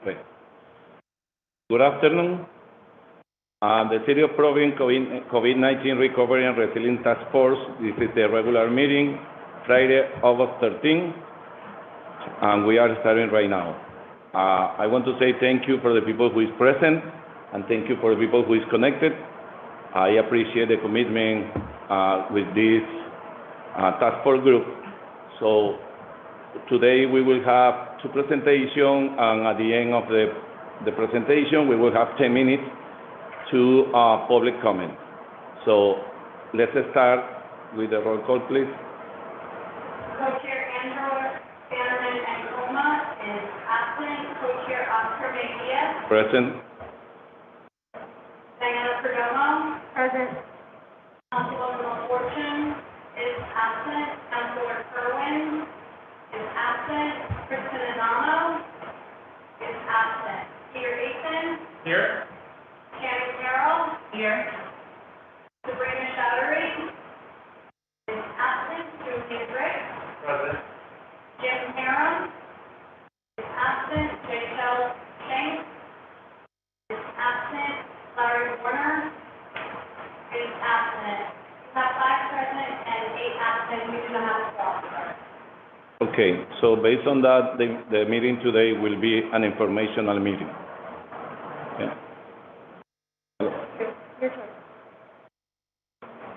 Wait. Good afternoon. The City of Providence COVID-19 Recovery and Resilience Task Force. This is the regular meeting, Friday, August 13, and we are starting right now. I want to say thank you for the people who is present, and thank you for the people who is connected. I appreciate the commitment with this task force group. So today we will have two presentations, and at the end of the presentation, we will have 10 minutes to public comment. So let's start with the roll call, please. Co-Chair Andrew Bannerman Angoma is absent. Co-Chair Oscar Mejia. Present. Diana Perdomo. Present. Councilwoman Fortune is absent. Councilor Kerwin is absent. Kristen Adamo is absent. Peter Eaton. Here. Shannon Carroll. Here. Sabrina Chowdhury is absent. Julie Brick. Present. Jim Harum is absent. J.L. Shanks is absent. Larry Warner is absent. We have 5 present and 8 absent. We do not have a quorum. Okay, so based on that, the meeting today will be an informational meeting. Okay. Your choice.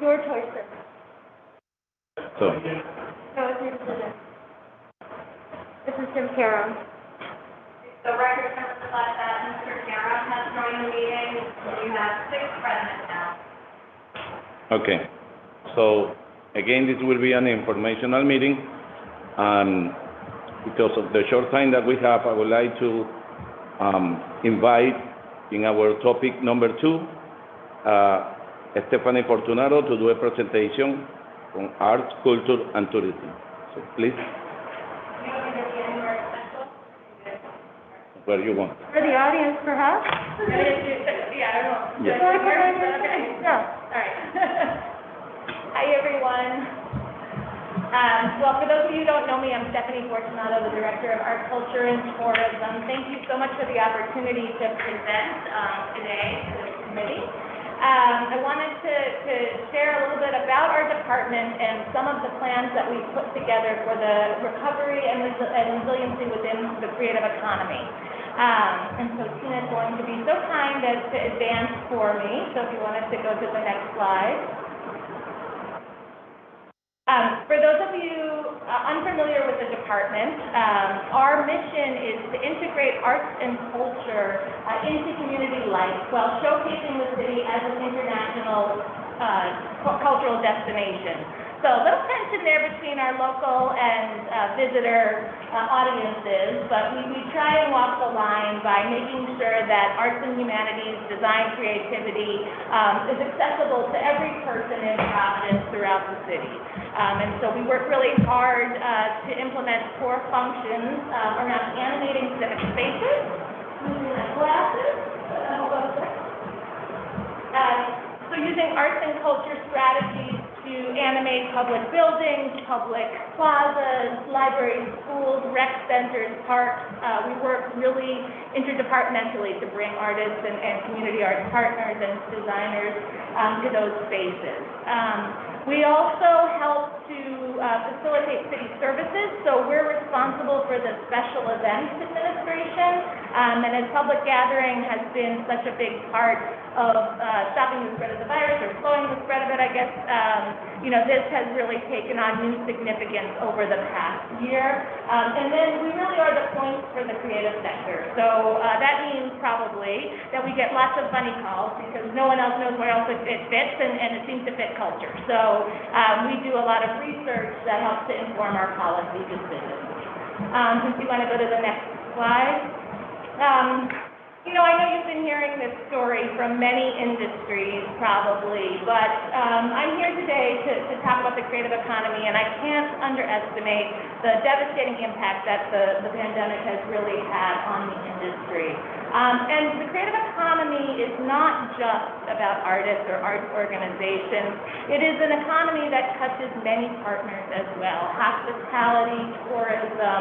Your choice, sir. So, No, it's your decision. This is Jim Karam. The record reflects that Mr. Harum has joined the meeting. You have 6 present now. okay. So again, this will be an informational meeting, and because of the short time that we have, I would like to invite in our topic number 2, Stephanie Fortunato to do a presentation on arts, culture, and tourism. So please, where you want. For the audience, perhaps? Yeah, I don't know. Yes. Yeah. All right. Hi, everyone. Well, for those of you who don't know me, I'm Stephanie Fortunato, the Director of Art, Culture, and Tourism. Thank you so much for the opportunity to present today to the committee. I wanted to share a little bit about our department and some of the plans that we've put together for the recovery and resiliency within the creative economy. And so Tina is going to be so kind as to advance for me. So if you wanted to go to the next slide. For those of you unfamiliar with the department, our mission is to integrate arts and culture into community life while showcasing the city as an international cultural destination. So a little tension there between our local and visitor audiences, but we try and walk the line by making sure that arts and humanities, design, creativity is accessible to every person in Providence throughout the city. And so we work really hard to implement core functions around animating civic spaces, using glasses, so using arts and culture strategies to animate public buildings, public plazas, libraries, schools, rec centers, parks. We work really interdepartmentally to bring artists and community arts partners and designers to those spaces. We also help to facilitate city services, so we're responsible for the special events administration, and as public gathering has been such a big part of stopping the spread of the virus, or slowing the spread of it, I guess, this has really taken on new significance over the past year. And then we really are the point for the creative sector, so that means probably that we get lots of funny calls because no one else knows where else it fits, and it seems to fit culture. So we do a lot of research that helps to inform our policy decisions. If you want to go to the next slide. I know you've been hearing this story from many industries probably, but I'm here today to talk about the creative economy, and I can't underestimate the devastating impact that the pandemic has really had on the industry. And the creative economy is not just about artists or art organizations. It is an economy that touches many partners as well: hospitality, tourism.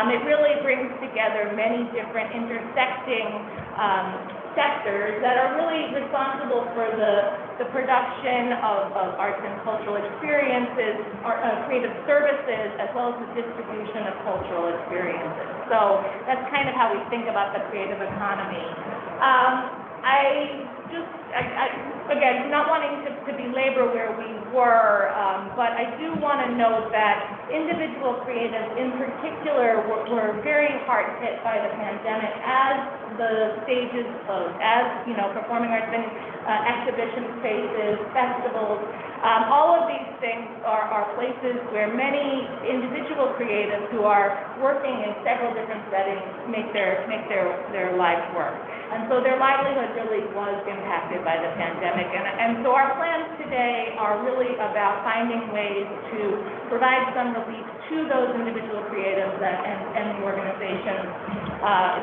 It really brings together many different intersecting sectors that are really responsible for the production of arts and cultural experiences, creative services, as well as the distribution of cultural experiences. So that's kind of how we think about the creative economy. Again, not wanting to belabor where we were, but I do want to note that individual creatives in particular were very hard hit by the pandemic as the stages closed, as, performing arts and exhibition spaces, festivals. All of these things are places where many individual creatives who are working in several different settings make their lives work. And so their livelihood really was impacted by the pandemic. And so our plans today are really about finding ways to provide some relief to those individual creatives and the organizations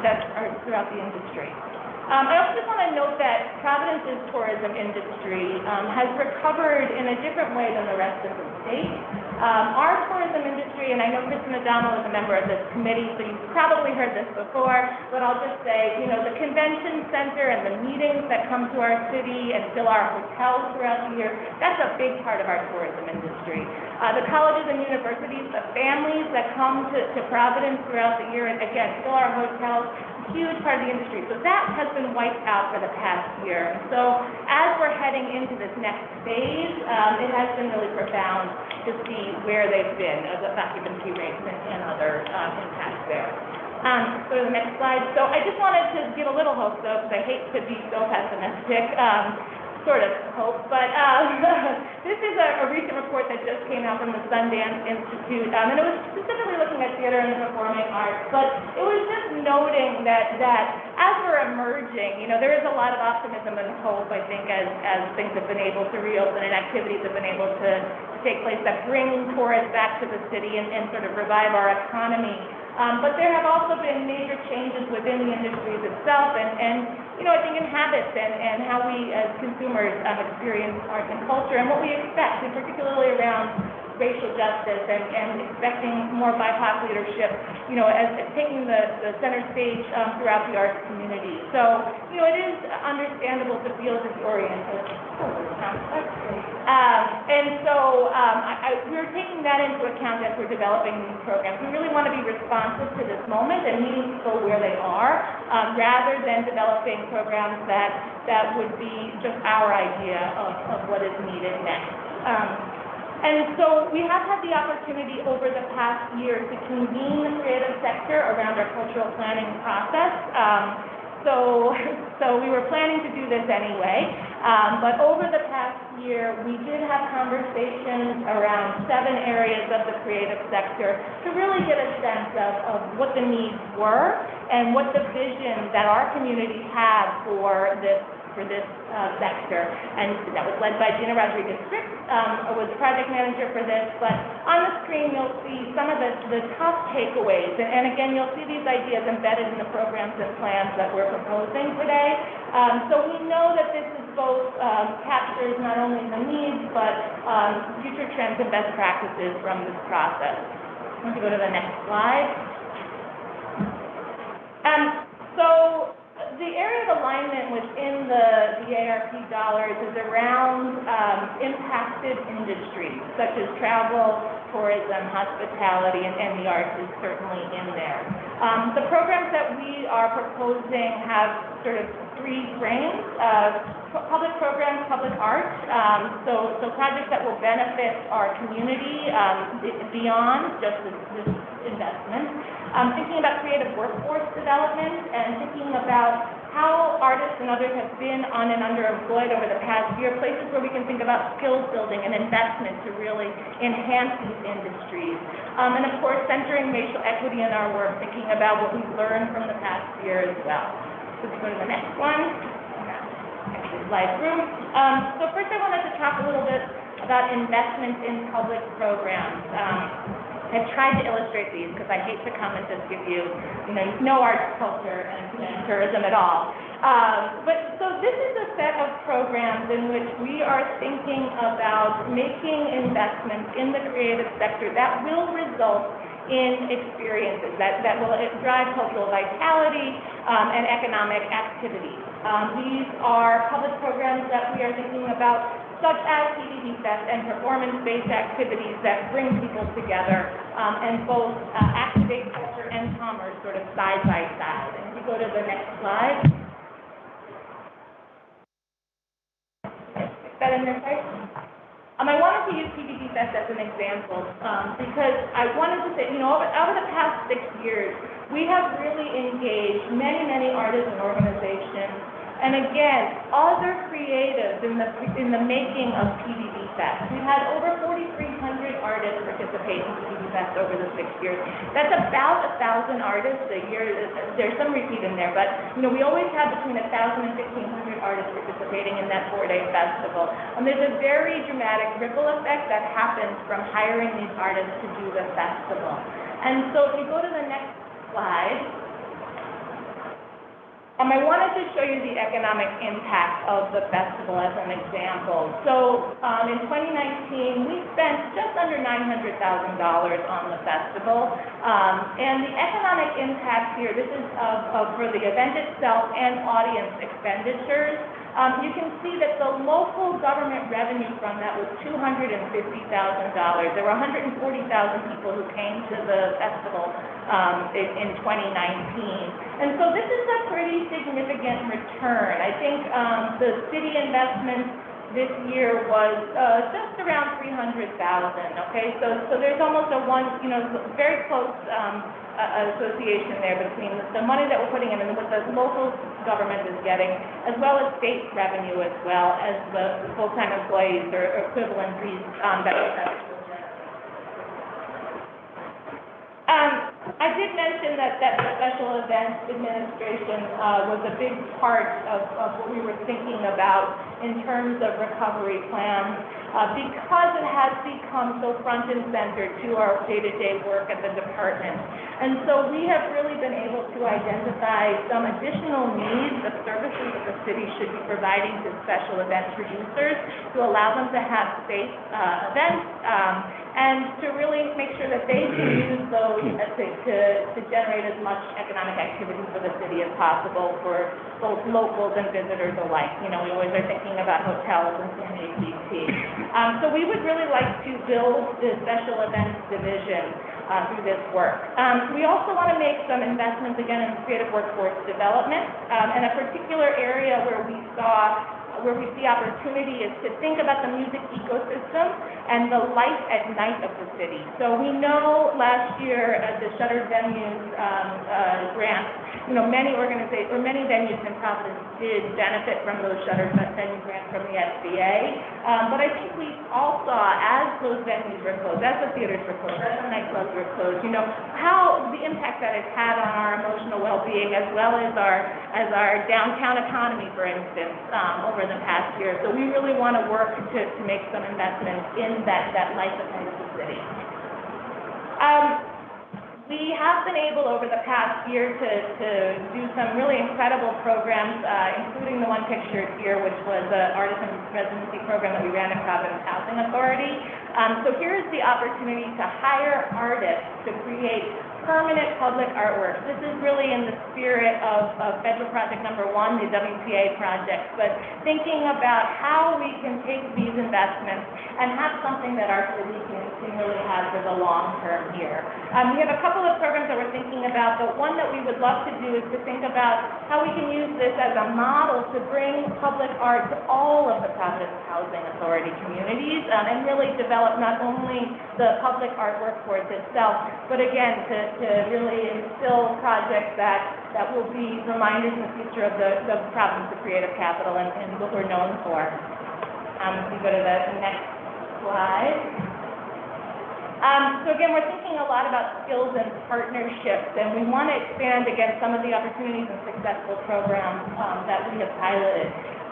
that are throughout the industry. I also just want to note that Providence's tourism industry has recovered in a different way than the rest of the state. Our tourism industry, and I know Kristen O'Donnell is a member of this committee, so you've probably heard this before, but I'll just say, the convention center and the meetings that come to our city and fill our hotels throughout the year, that's a big part of our tourism industry. The colleges and universities, the families that come to Providence throughout the year, and again, fill our hotels, huge part of the industry. So that has been wiped out for the past year. So as we're heading into this next phase, it has been really profound to see where they've been, the occupancy rates and other impacts there. Go to the next slide. So I just wanted to give a little hope, though, because I hate to be so pessimistic. Sort of hope, but this is a recent report that just came out from the Sundance Institute, and it was specifically looking at theater and the performing arts, but it was just noting that as we're emerging, there is a lot of optimism and hope, I think, as things have been able to reopen and activities have been able to take place that bring tourists back to the city and sort of revive our economy. But there have also been major changes within the industries itself and I think in habits and how we as consumers experience arts and culture and what we expect, and particularly around racial justice and expecting more BIPOC leadership, as taking the center stage throughout the arts community. So, it is understandable to feel disoriented. And so we're taking that into account as we're developing these programs. We really want to be responsive to this moment and meeting people where they are, rather than developing programs that would be just our idea of what is needed next. And so we have had the opportunity over the past year to convene the creative sector around our cultural planning process. So we were planning to do this anyway, but over the past year, we did have conversations around 7 areas of the creative sector to really get a sense of what the needs were and what the vision that our community had for this sector. And that was led by Gina Rodriguez-Strick, was the project manager for this. But on the screen, you'll see some of the top takeaways. And again, you'll see these ideas embedded in the programs and plans that we're proposing today. So we know that this is both captures not only the needs, but future trends and best practices from this process. I'm going to go to the next slide. So the area of alignment within the ARP dollars is around impacted industries, such as travel, tourism, hospitality, and the arts is certainly in there. The programs that we are proposing have sort of 3 frames: public programs, public arts, so projects that will benefit our community beyond just this investment. Thinking about creative workforce development and thinking about how artists and others have been on and underemployed over the past year, places where we can think about skills building and investment to really enhance these industries. And of course, centering racial equity in our work, thinking about what we've learned from the past year as well. So let's go to the next one. Actually, slide through. So first I wanted to talk a little bit about investment in public programs. I've tried to illustrate these because I hate to come and just give you, no arts, culture, and tourism at all. But so this is a set of programs in which we are thinking about making investments in the creative sector that will result in experiences that will drive cultural vitality and economic activity. These are public programs that we are thinking about, such as PVD Fest and performance-based activities that bring people together and both activate culture and commerce sort of side by side. And if you go to the next slide. Is that in there, right? I wanted to use PVD Fest as an example because I wanted to say, over the past 6 years, we have really engaged many artists and organizations, and again, other creatives in the making of PVD Fest. We've had over 4,300 artists participate in PVD Fest over the 6 years. That's about 1,000 artists a year. There's some repeat in there, but we always have between 1,000 and 1,500 artists participating in that 4-day festival. And there's a very dramatic ripple effect that happens from hiring these artists to do the festival. And so if you go to the next slide. I wanted to show you the economic impact of the festival as an example. So in 2019, we spent just under $900,000 on the festival. And the economic impact here, this is for the event itself and audience expenditures. You can see that the local government revenue from that was $250,000. There were 140,000 people who came to the festival in 2019. And so this is a pretty significant return. I think the city investment this year was just around $300,000. Okay, so there's almost a very close association there between the money that we're putting in and what the local government is getting, as well as state revenue, as well as the full-time employees or equivalencies that we have. I did mention that the Special Events Administration was a big part of what we were thinking about in terms of recovery plans because it has become so front and center to our day-to-day work at the department. And so we have really been able to identify some additional needs of services that the city should be providing to special event producers to allow them to have safe events and to really make sure that they can use those to generate as much economic activity for the city as possible for both locals and visitors alike. We always are thinking about hotels and ACT. So we would really like to build the special events division through this work. We also want to make some investments, again, in creative workforce development. And a particular area where we see opportunity is to think about the music ecosystem and the life at night of the city. So we know last year at the Shuttered Venues grant, many venues in Providence did benefit from those Shuttered Venue grants from the SBA. But I think we all saw as those venues were closed, as the theaters were closed, as the nightclubs were closed, how the impact that it's had on our emotional well-being as well as our downtown economy, for instance, over the past year. So we really want to work to make some investments in that life of the city. We have been able over the past year to do some really incredible programs, including the one pictured here, which was the Artisan Residency program that we ran at Providence Housing Authority. So here is the opportunity to hire artists to create permanent public artwork. This is really in the spirit of Federal Project Number 1, the WPA project, but thinking about how we can take these investments and have something that our city can really have for the long term here. We have a couple of programs that we're thinking about, but one that we would love to do is to think about how we can use this as a model to bring public art to all of the Providence Housing Authority communities and really develop not only the public art workforce itself, but again, to really instill projects that will be reminders in the future of the Providence of creative capital and what we're known for. If you go to the next slide. So again, we're thinking a lot about skills and partnerships, and we want to expand, again, some of the opportunities and successful programs that we have piloted.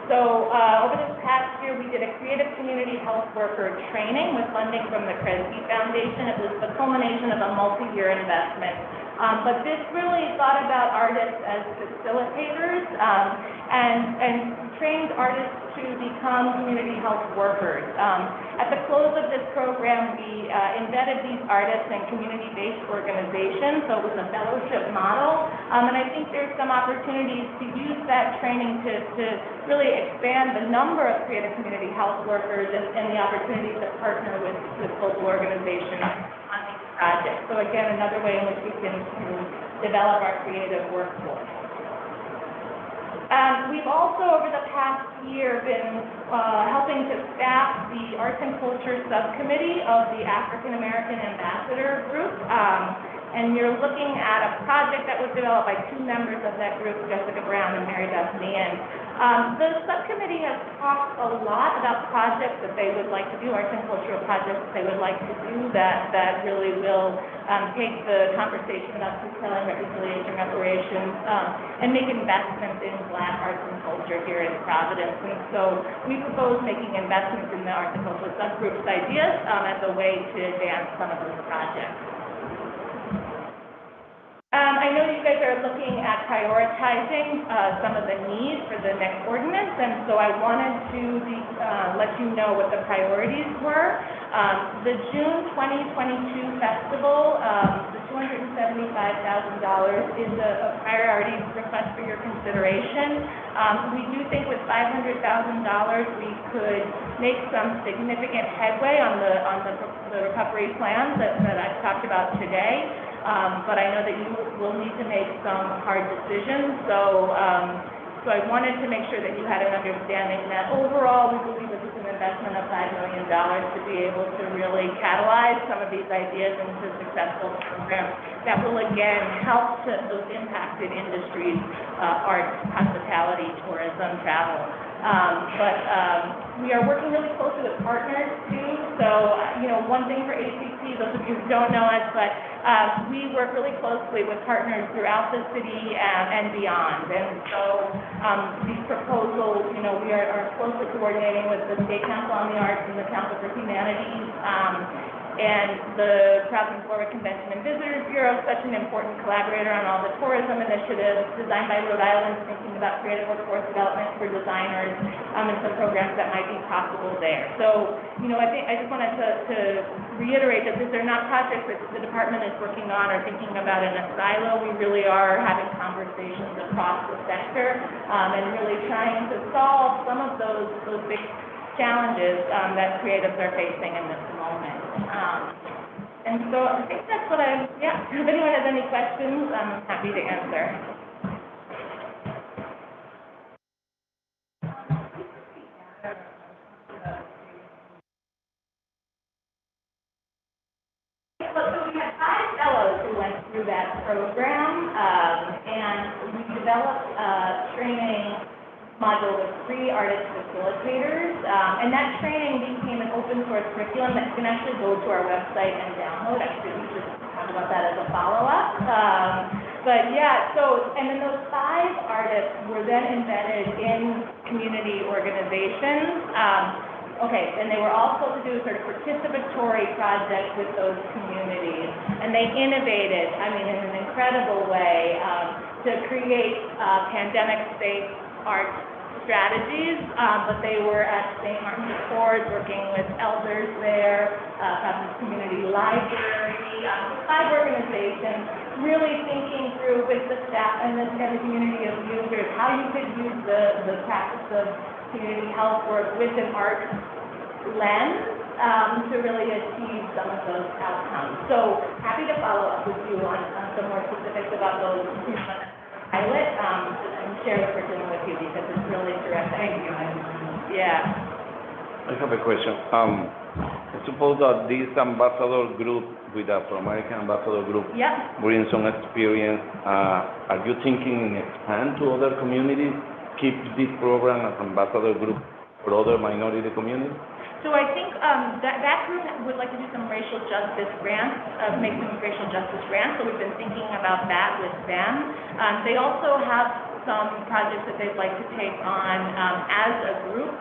So over this past year, we did a creative community health worker training with funding from the Kresge Foundation. It was the culmination of a multi-year investment. But this really thought about artists as facilitators and trained artists to become community health workers. At the close of this program, we embedded these artists in community-based organizations, so it was a fellowship model. And I think there's some opportunities to use that training to really expand the number of creative community health workers and the opportunities to partner with local organizations on these projects. So again, another way in which we can develop our creative workforce. We've also, over the past year, been helping to staff the Arts and Culture Subcommittee of the African American Ambassador Group. And you're looking at a project that was developed by two members of that group, Jessica Brown and Mary Beth Meehan. The subcommittee has talked a lot about projects that they would like to do, arts and cultural projects that they would like to do that really will take the conversation about truth-telling, reconciliation, reparations, and make investments in Black arts and culture here in Providence. And so we propose making investments in the arts and cultural subgroup's ideas as a way to advance some of those projects. I know you guys are looking at prioritizing some of the needs for the next ordinance, and so I wanted to let you know what the priorities were. The June 2022 festival, the $275,000 is a priority request for your consideration. We do think with $500,000 we could make some significant headway on the recovery plan that I've talked about today. But I know that you will need to make some hard decisions, so I wanted to make sure that you had an understanding that overall we believe this is an investment of $5 million to be able to really catalyze some of these ideas into successful programs that will again help those impacted industries, arts, hospitality, tourism, travel. But we are working really closely with partners too. So, one thing for ACC, those of you who don't know us, but we work really closely with partners throughout the city and beyond. And so these proposals, we are closely coordinating with the State Council on the Arts and the Council for Humanities. And the Providence Florida Convention and Visitors Bureau, such an important collaborator on all the tourism initiatives designed by Rhode Island, thinking about creative workforce development for designers and some programs that might be possible there. So, I just wanted to reiterate that these are not projects that the department is working on or thinking about in a silo. We really are having conversations across the sector and really trying to solve some of those big challenges that creatives are facing in this moment. And so I think that's what if anyone has any questions, I'm happy to answer. So we had 5 fellows who went through that program, and we developed a training module with 3 artist facilitators, and that training became an open source curriculum that you can actually go to our website and download. Actually, we should talk about that as a follow-up. And then those 5 artists were then embedded in community organizations. And they were also to do sort of participatory projects with those communities, and they innovated, in an incredible way, to create pandemic-safe art strategies, but they were at St. Martin's de Porres working with elders there, Providence Community Library, 5 organizations, really thinking through with the staff and the community of users how you could use the practice of community health work with an art lens to really achieve some of those outcomes. So happy to follow up with you on some more specifics about those pilot and share what we're doing with you because it's really terrific. Thank you. I have a question. I suppose that this ambassador group with the Afro-American ambassador group brings some experience. Are you thinking in expand to other communities, keep this program as ambassador group for other minority communities? So I think that group would like to do some racial justice grants, make some racial justice grants. So we've been thinking about that with them. They also have some projects that they'd like to take on as a group.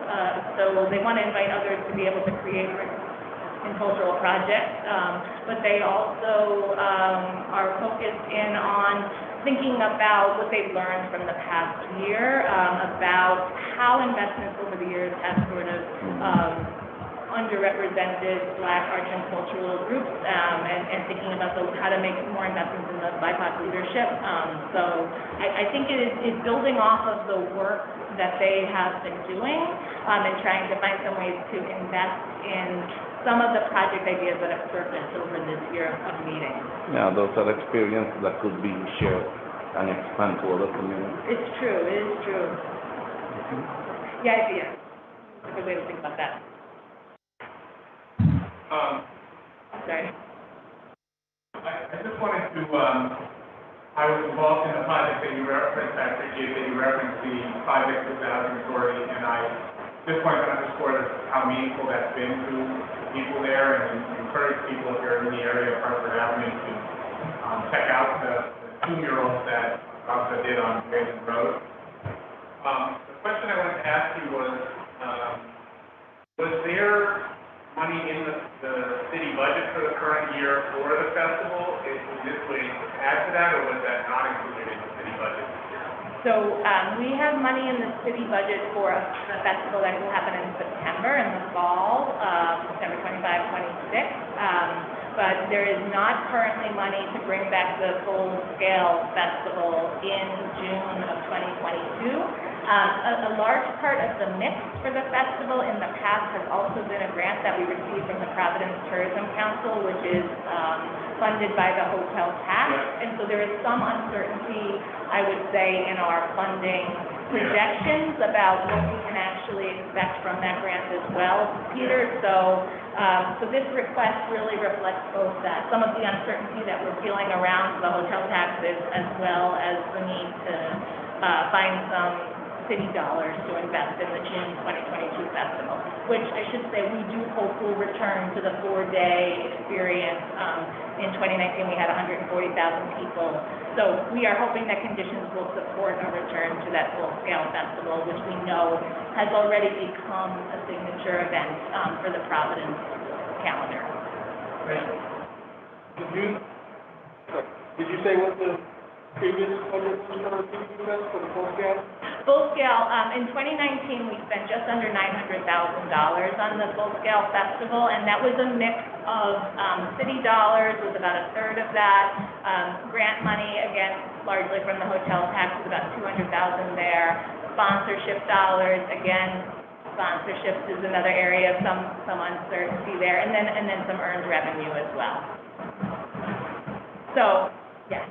So they want to invite others to be able to create and cultural projects, but they also are focused in on thinking about what they've learned from the past year, about how investments over the years have sort of underrepresented Black arts and cultural groups, and thinking about how to make more investments in the BIPOC leadership. So I think it is building off of the work that they have been doing, and trying to find some ways to invest in some of the project ideas that have surfaced over this year of meetings. Yeah, those are experiences that could be shared and expand to other communities. It's true, it is true. Yeah, it's a good way to think about that. Sorry. I just wanted to, I was involved in the project that you referenced. I appreciate that you referenced the project with the housing authority, and I just wanted to underscore how meaningful that's been to people there, and encourage people if you're in the area of Hartford Avenue to check out the 2-year-olds that also did on Basin Road. The question I wanted to ask you was there money in the city budget for the current year for the festival? Is this way to add to that, or was that not included in the city budget this year? So we have money in the city budget for a festival that will happen in September, in the fall, September 25, 26. But there is not currently money to bring back the full-scale festival in June of 2022. A large part of the mix for the festival in the past has also been a grant that we received from the Providence Tourism Council, which is funded by the hotel tax. And so there is some uncertainty, I would say, in our funding projections about what we can actually expect from that grant as well, Peter. So this request really reflects both that, some of the uncertainty that we're feeling around the hotel taxes, as well as the need to find some city dollars to invest in the June 2022 festival, which I should say we do hope will return to the 4-day experience. In 2019, we had 140,000 people. So we are hoping that conditions will support a return to that full-scale festival, which we know has already become a signature event for the Providence calendar. Right. Did you say what the previous budget was for the full scale? Full scale, in 2019, we spent just under $900,000 on the full scale festival, and that was a mix of city dollars, was about a third of that, grant money, again, largely from the hotel tax, was about $200,000 there, sponsorship dollars, again, sponsorships is another area of some uncertainty there, and then some earned revenue as well. So, yes.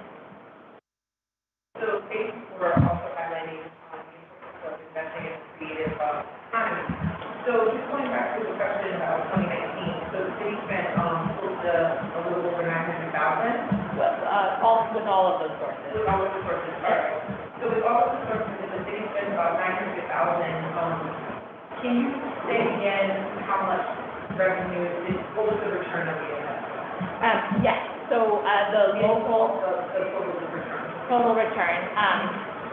So thank you for also highlighting the importance of investing in creative economy. So just going back to the question about 2019, so the city spent close to a little over $900,000. With all of those sources. With all of the sources, all right. So with all of the sources, if the city spent about $900,000, can you say again how much revenue, what was the return of the investment? Yes. So the local total return.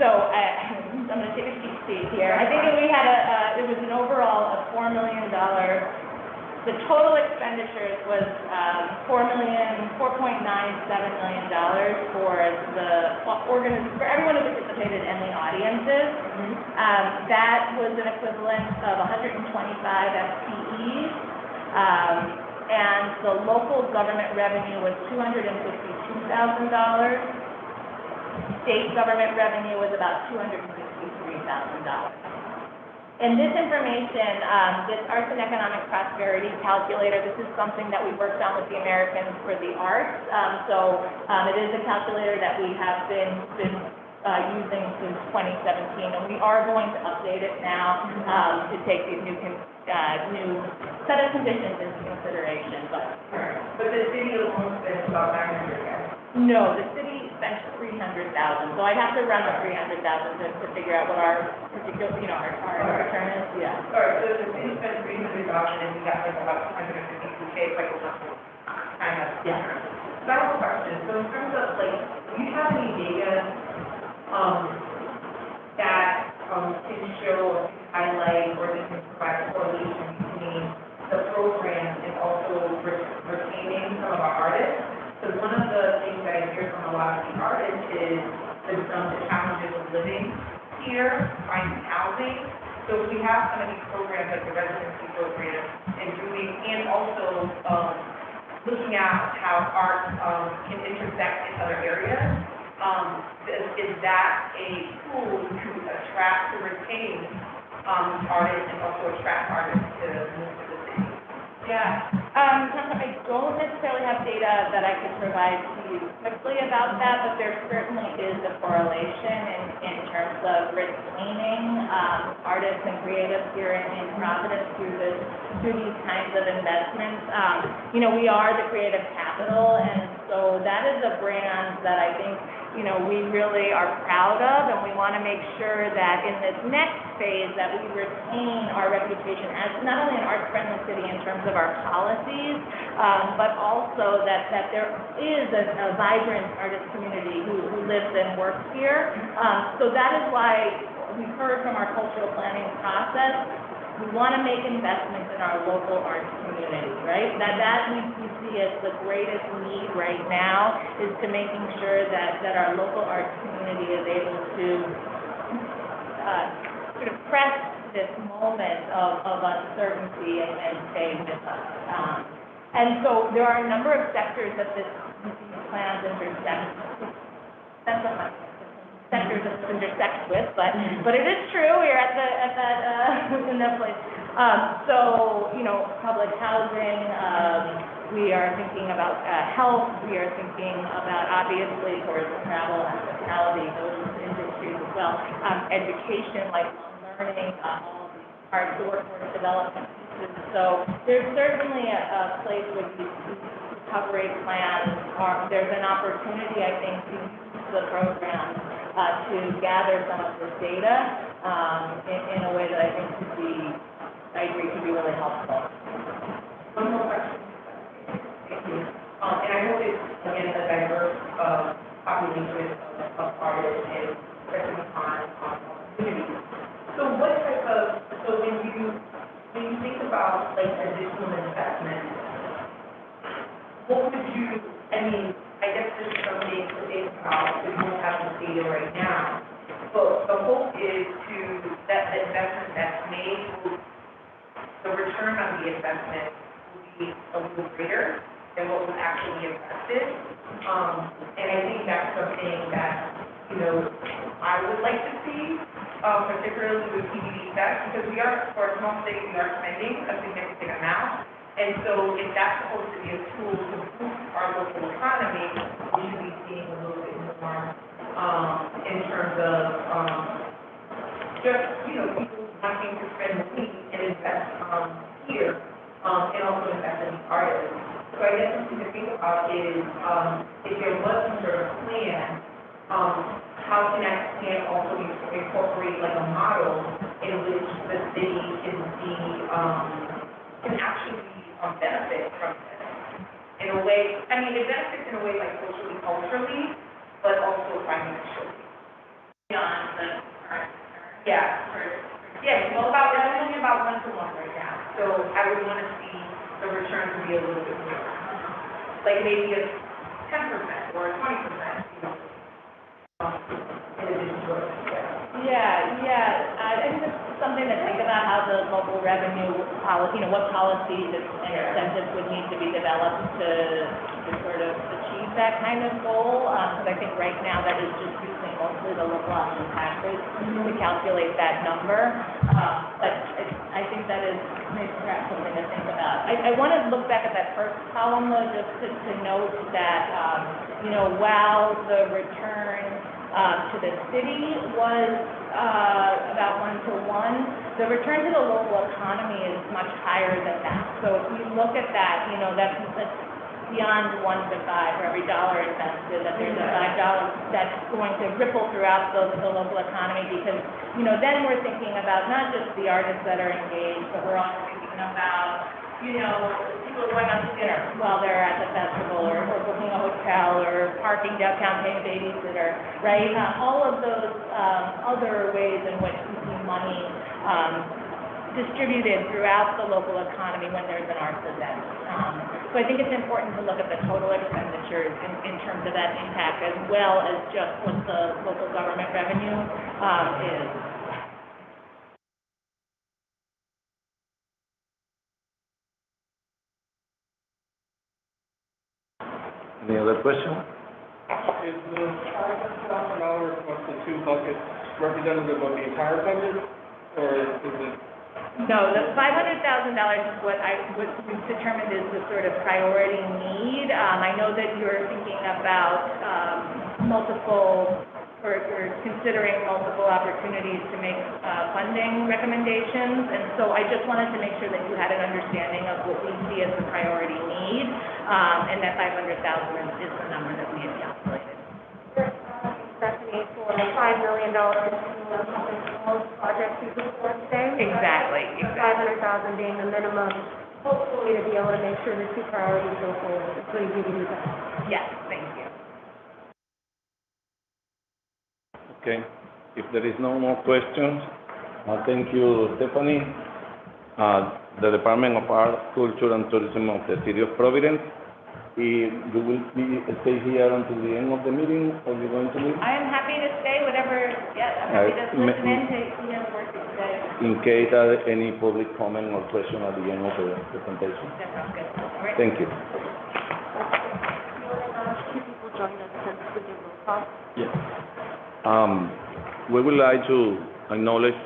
So I'm going to take a cheat sheet here. I think we had it was an overall of $4 million. The total expenditures was $4.97 million for for everyone who participated in the audiences. That was an equivalent of 125 FTEs. And the local government revenue was $252,000. State government revenue was about $263,000. And this information, this Arts and Economic Prosperity Calculator, this is something that we worked on with the Americans for the Arts. It is a calculator that we have been using since 2017, and we are going to update it now to take these new set of conditions into consideration. But the city alone spent about $900,000. No, the city spent $300,000. So I'd have to run the $300,000 to figure out what our particular, our return is. Yeah. All right. So the city spent $300,000, and we got like about $252K, like a kind of. Yeah. Final question. So in terms of do you have any data that can show or can highlight or they can provide a correlation between the program and also retaining some of our artists. Because one of the things that I hear from a lot of the artists is the challenges of living here, finding housing. So if we have some of these programs like the residency program and also looking at how art can intersect in other areas, is that a tool to attract, to retain artists and also attract artists to move to the city? Yeah, I don't necessarily have data that I could provide to you quickly about that, but there certainly is a correlation in terms of retaining artists and creatives here in Providence through these kinds of investments. We are the creative capital, and so that is a brand that I think we really are proud of, and we want to make sure that in this next phase that we retain our reputation as not only an arts-friendly city in terms of our policies, but also that there is a vibrant artist community who lives and works here. So that is why we've heard from our cultural planning process, we want to make investments in our local arts community, right? That we see as the greatest need right now is to making sure that our local arts community is able to sort of press this moment of uncertainty and stay with us. And so there are a number of sectors that these plans intersect. That's what my sectors that intersect with, but it is true. We're at that in that place. So public housing. We are thinking about health. We are thinking about obviously tourism, travel, hospitality, those industries as well. Education, lifelong learning, all of these parts of the workforce development pieces. So there's certainly a place with these recovery plans. There's an opportunity, I think, to use the program to gather some of this data in a way that I think could be really helpful. One more question. Thank you. And I know it's, again, a diverse population of artists and especially on opportunities. So what type of, when you think about like additional investment, what would you, I guess this is something to think about. We don't have the data right now, but the hope is that the investment that's made, the return on the investment will be a little greater than what was actually invested. And I think that's something that, I would like to see, particularly with PVD tech, because for a small city, we are spending a significant amount. And so if that's supposed to be a tool to boost our local economy, we should be seeing a little bit more in terms of just, people wanting to spend money and invest here and also invest in the artists. So I guess something to think about is if there was some sort of plan, how can that plan also incorporate like a model in which the city can actually benefit from this in a way. It benefits in a way like socially, culturally, but also financially. Beyond the current. Yeah. Yeah. Well, it's only about 1-to-1 right now. So I would want to see the return to be a little bit more, like maybe a 10% or a 20%. In addition to what. Yeah. I think it's something to think about how the local revenue policy, what policies and incentives would need to be developed to sort of achieve that kind of goal. Because I think right now that is just using mostly the local option taxes to calculate that number. But I think that is maybe perhaps something to think about. I want to look back at that first column though, just to note that, while the return to the city was about 1-to-1, the return to the local economy is much higher than that. So if we look at that, that's beyond 1 to 5 for every dollar invested, that there's a $5 that's going to ripple throughout the local economy because, then we're thinking about not just the artists that are engaged, but we're also thinking about you know, people going out to dinner while they're at the festival, or booking a hotel, or parking downtown, paying a babysitter, right? All of those other ways in which we see money distributed throughout the local economy when there's an arts event. So I think it's important to look at the total expenditures in terms of that impact, as well as just what the local government revenue is. Any other question? Is the $500,000 plus the two buckets representative of the entire budget, or is it? No, the $500,000 is what we've determined is the sort of priority need. I know that you're thinking about multiple, or considering multiple opportunities to make funding recommendations, and so I just wanted to make sure that you had an understanding of what we see as the priority need, and that $500,000 is the number that we had calculated. Stephanie, for $5 million to most projects you support today. Exactly. 500,000 being the minimum, hopefully to be able to make sure the two priorities go forward. So you can do that. Yes, thank you. Okay. If there is no more questions, thank you, Stephanie. The Department of Art, Culture, and Tourism of the City of Providence. You will stay here until the end of the meeting, or are you going to leave? I am happy to stay, whatever, yes, I'm happy to listen in to work today. In case any public comment or question at the end of the presentation. That sounds good. All right. Thank you. Two people joined us since we did roll call. Yes. We would like to acknowledge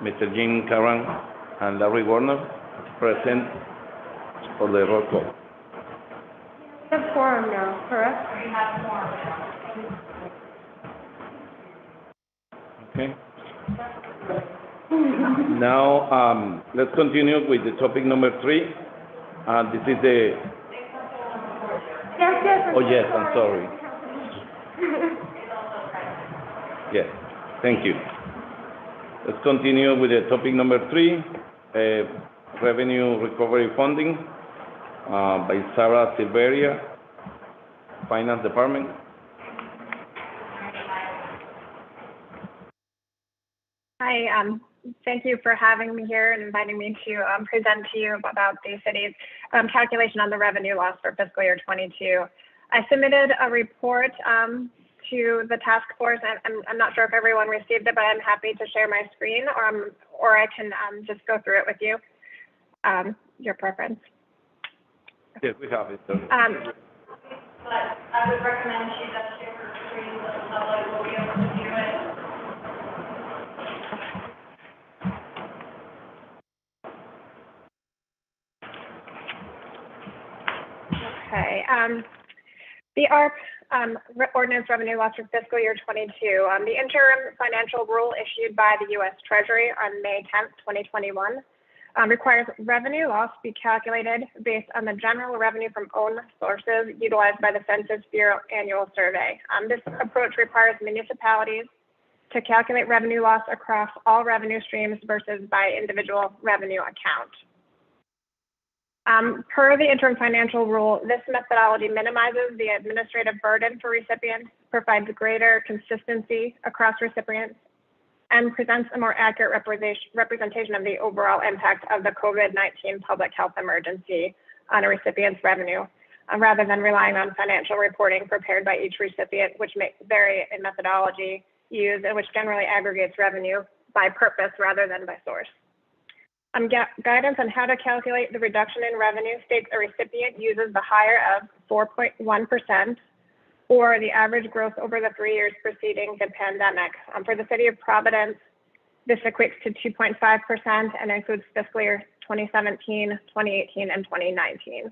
Mr. Jim Caron and Larry Warner present for the roll call. We have quorum now, correct? We have more now. Okay. Now, let's continue with the topic number 3. This is the... Yes. Oh, yes, I'm sorry. Yes, thank you. Let's continue with the topic number 3, Revenue Recovery Funding, by Sarah Silveria, Finance Department. Hi, thank you for having me here and inviting me to present to you about the city's calculation on the revenue loss for fiscal year 22. I submitted a report to the task force. I'm not sure if everyone received it, but I'm happy to share my screen, or I can just go through it with you, your preference. Yes, we have it. But I would recommend she does share her screen so the public will be able to view it. Okay. The ARP ordinance revenue loss for fiscal year 22. The interim financial rule issued by the U.S. Treasury on May 10th, 2021, requires revenue loss be calculated based on the general revenue from own sources utilized by the Census Bureau annual survey. This approach requires municipalities to calculate revenue loss across all revenue streams versus by individual revenue account. Per the interim financial rule, this methodology minimizes the administrative burden for recipients, provides greater consistency across recipients, and presents a more accurate representation of the overall impact of the COVID-19 public health emergency on a recipient's revenue, rather than relying on financial reporting prepared by each recipient, which may vary in methodology used and which generally aggregates revenue by purpose rather than by source. Guidance on how to calculate the reduction in revenue states a recipient uses the higher of 4.1%, or the average growth over the 3 years preceding the pandemic. For the city of Providence, this equates to 2.5% and includes fiscal year 2017, 2018, and 2019.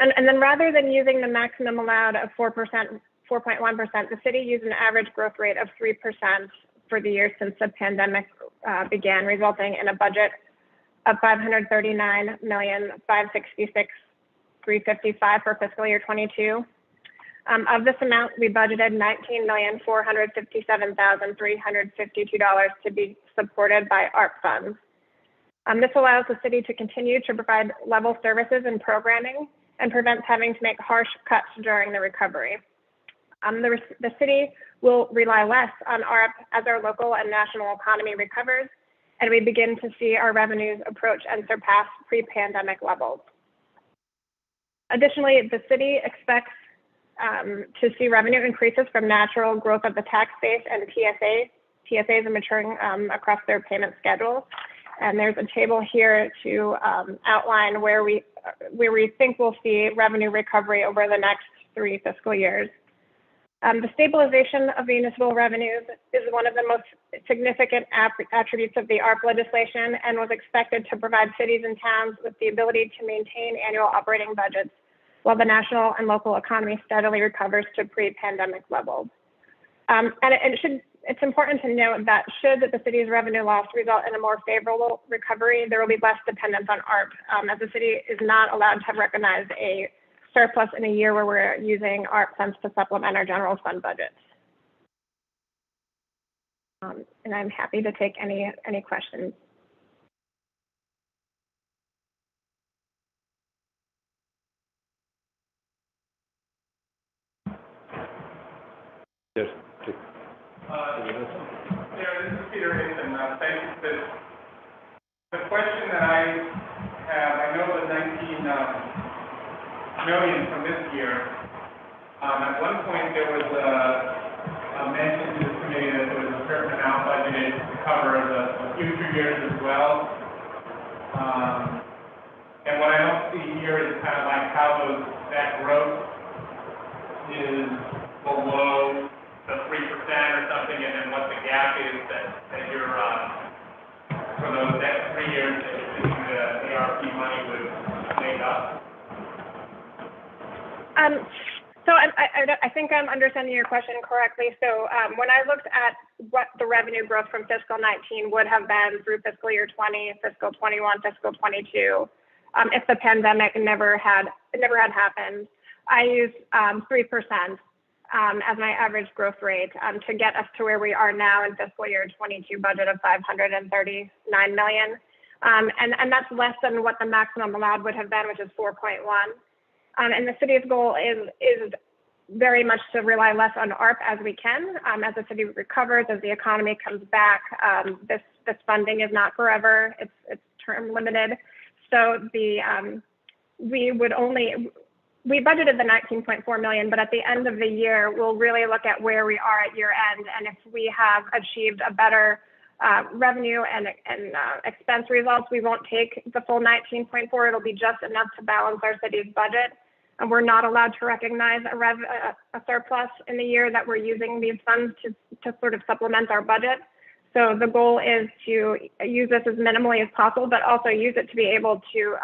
And then rather than using the maximum allowed of 4.1%, the city used an average growth rate of 3% for the years since the pandemic began, resulting in a budget of $539,566,355 for fiscal year 22. Of this amount, we budgeted $19,457,352 to be supported by ARP funds. This allows the city to continue to provide level services and programming and prevents having to make harsh cuts during the recovery. The city will rely less on ARP as our local and national economy recovers, and we begin to see our revenues approach and surpass pre-pandemic levels. Additionally, the city expects to see revenue increases from natural growth of the tax base and TSAs are maturing across their payment schedules. And there's a table here to outline where we think we'll see revenue recovery over the next 3 fiscal years. The stabilization of municipal revenues is one of the most significant attributes of the ARP legislation and was expected to provide cities and towns with the ability to maintain annual operating budgets while the national and local economy steadily recovers to pre-pandemic levels. It's important to note that should the city's revenue loss result in a more favorable recovery, there will be less dependence on ARP, as the city is not allowed to recognize a surplus in a year where we're using ARP funds to supplement our general fund budgets. And I'm happy to take any questions. Yes, please. This is Peter Hinton. Thank you for this. The question that I have, I know the 19 million from this year. At one point, there was a mention to this committee that there was a certain amount budgeted to cover the future years as well. And what I don't see here is kind of like how that growth is below the 3% or something, and then what the gap is that you're for those next 3 years that you're thinking the ARP money would make up. So I think I'm understanding your question correctly. So when I looked at what the revenue growth from fiscal 19 would have been through fiscal year 20, fiscal 21, fiscal 22, if the pandemic never had happened, I used 3%. As my average growth rate to get us to where we are now in fiscal year 22 budget of $539 million. And that's less than what the maximum allowed would have been, which is 4.1. And the city's goal is very much to rely less on ARP as we can. As the city recovers, as the economy comes back, this funding is not forever, it's term limited. So we budgeted the 19.4 million, but at the end of the year, we'll really look at where we are at year end. And if we have achieved a better revenue and expense results, we won't take the full 19.4. It'll be just enough to balance our city's budget. And we're not allowed to recognize a surplus in the year that we're using these funds to sort of supplement our budget. So the goal is to use this as minimally as possible, but also use it to be able to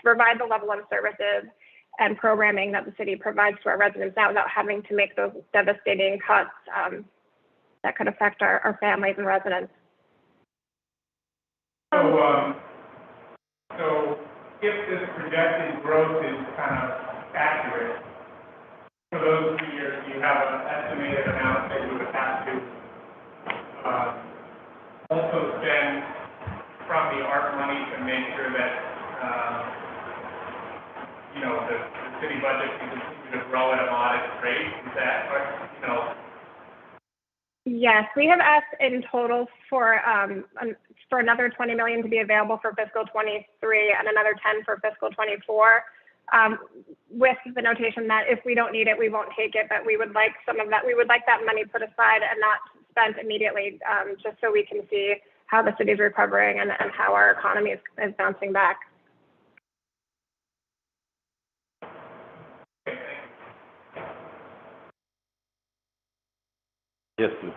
provide the level of services and programming that the city provides to our residents now without having to make those devastating cuts that could affect our families and residents. So if this projected growth is kind of accurate, for those 3 years, you have an estimated amount that you would have to also spend from the ARP money to make sure that the city budget can continue to grow at a modest rate. Is that what, Yes, we have asked in total for another 20 million to be available for fiscal 23 and another 10 for fiscal 24, with the notation that if we don't need it, we won't take it, but we would like some of that. We would like that money put aside and not spent immediately, just so we can see how the city is recovering and how our economy is bouncing back. Yes, please.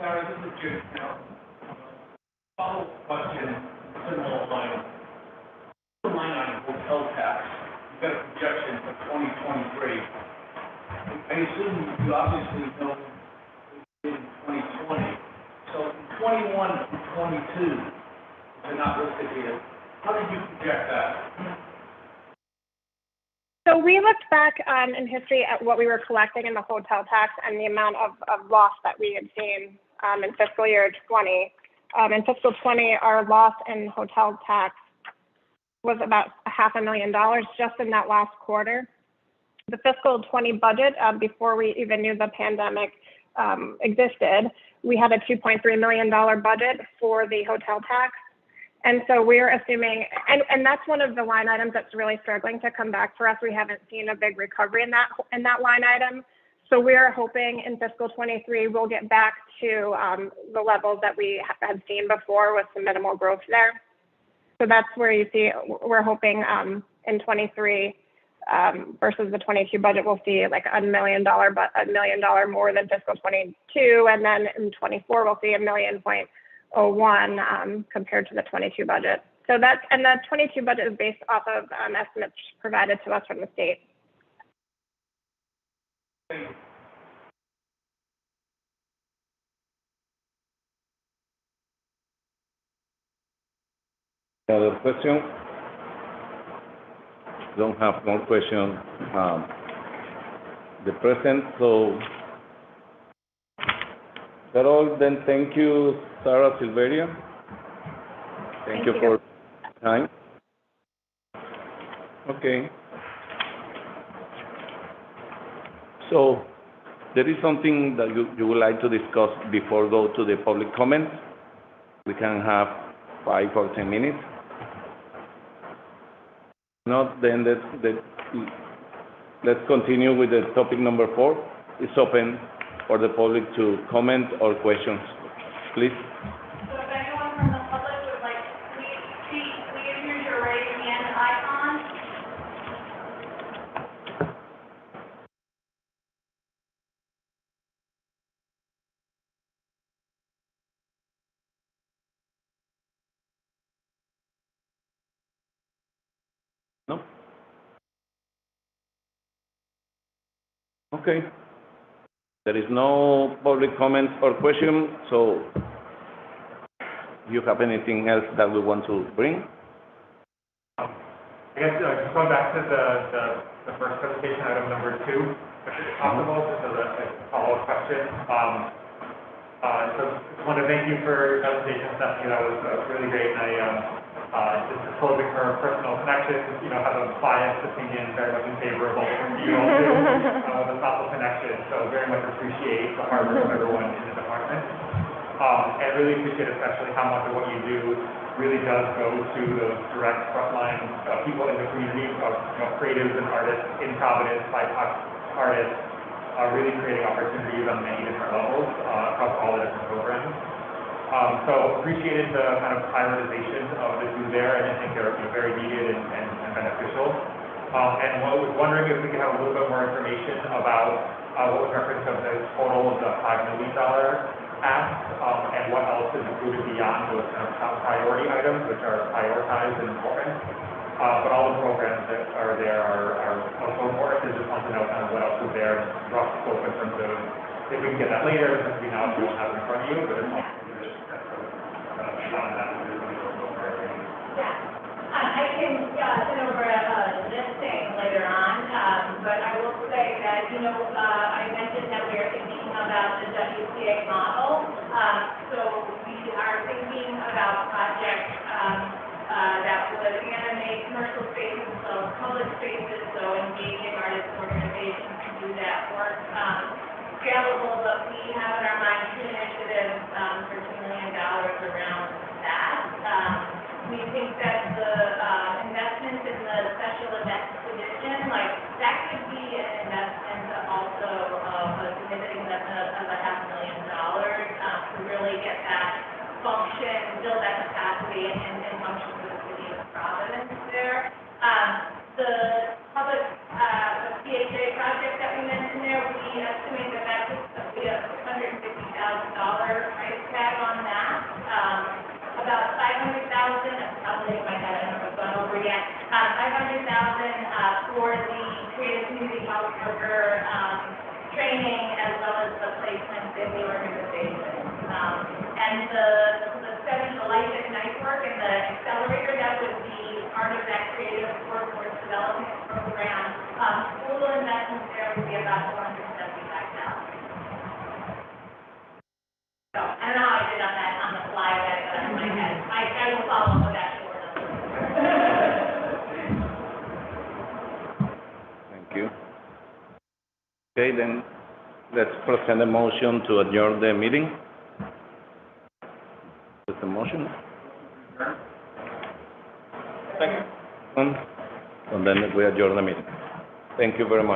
Sarah, this is Jim. Follow-up question, similar line. Line on hotel tax, you've got a projection for 2023. I assume you obviously know in 2020. So from 21 to 22, they're not listed here. How did you project that? So we looked back in history at what we were collecting in the hotel tax and the amount of loss that we had seen in fiscal year 20. In fiscal 20, our loss in hotel tax was about $500,000 just in that last quarter. The fiscal 20 budget, before we even knew the pandemic existed, we had a $2.3 million budget for the hotel tax. And so we're assuming, and that's one of the line items that's really struggling to come back for us. We haven't seen a big recovery in that line item. So we're hoping in fiscal 23 we'll get back to the levels that we had seen before with some minimal growth there. So that's where you see we're hoping in 23 versus the 22 budget, we'll see like $1 million more than fiscal 22, and then in 24 we'll see $1.01 compared to the 22 budget. So that's, and the 22 budget is based off of estimates provided to us from the state. Other question? Don't have more questions. The present, so that all. Then thank you, Sarah Silveria. Thank you for time. Okay. So there is something that you would like to discuss before go to the public comment. We can have 5 or 10 minutes. Not then let's continue with the topic number 4. It's open for the public to comment or questions. Please. So if anyone from the public would like to please use your raise hand icon. No? Okay. There is no public comments or question, so you have anything else that we want to bring? I guess just going back to the first presentation, item number 2, if it's possible, just as a follow-up question. So just want to thank you for your presentation, Stephanie. That was really great, and just disclosing her personal connections, have a biased opinion very much in favor of all the you all do, with a thoughtful connection. So very much appreciate the hard work of everyone in the department. And really appreciate especially how much of what you do really does go to those direct frontline people in the community, creatives and artists in Providence, BIPOC artists, really creating opportunities on many different levels across all the different programs. So appreciated the kind of prioritization of the two there, and I think they're very needed and beneficial. And I was wondering if we could have a little bit more information about what was referenced of the total of the $5 million ask, and what else is included beyond those kind of top priority items, which are prioritized and important. But all the programs that are there are also important. I just want to know kind of what else is there, rough scope in terms of, if we can get that later, since we now don't have it in front of you, but it's also beyond that. I can send over a listing later on, but I will say that, I mentioned that we are thinking about the WCA model. So we are thinking about projects that would animate commercial spaces as well as public spaces, so engaging artists and organizations to do that work. Scalable, but we have in our mind 2 initiatives for $2 million around that. We think that the investments in the special events division, that could be an investment to also a significant investment of $500,000 to really get that function, build that capacity and function for the city of Providence there. The public PHA project that we mentioned there, we estimate that would be a $650,000 price tag on that. About $500,000, probably my dad, I don't know if I've gone over yet, $500,000 for the creative community health worker training as well as the placement in the organization. And the Life Ignite work and the accelerator, that would be part of that creative workforce development program. Total investment there would be about $475,000. So I don't know how I did on the slide that you. Okay, then let's present a motion to adjourn the meeting. With the motion? Second. And then we adjourn the meeting. Thank you very much.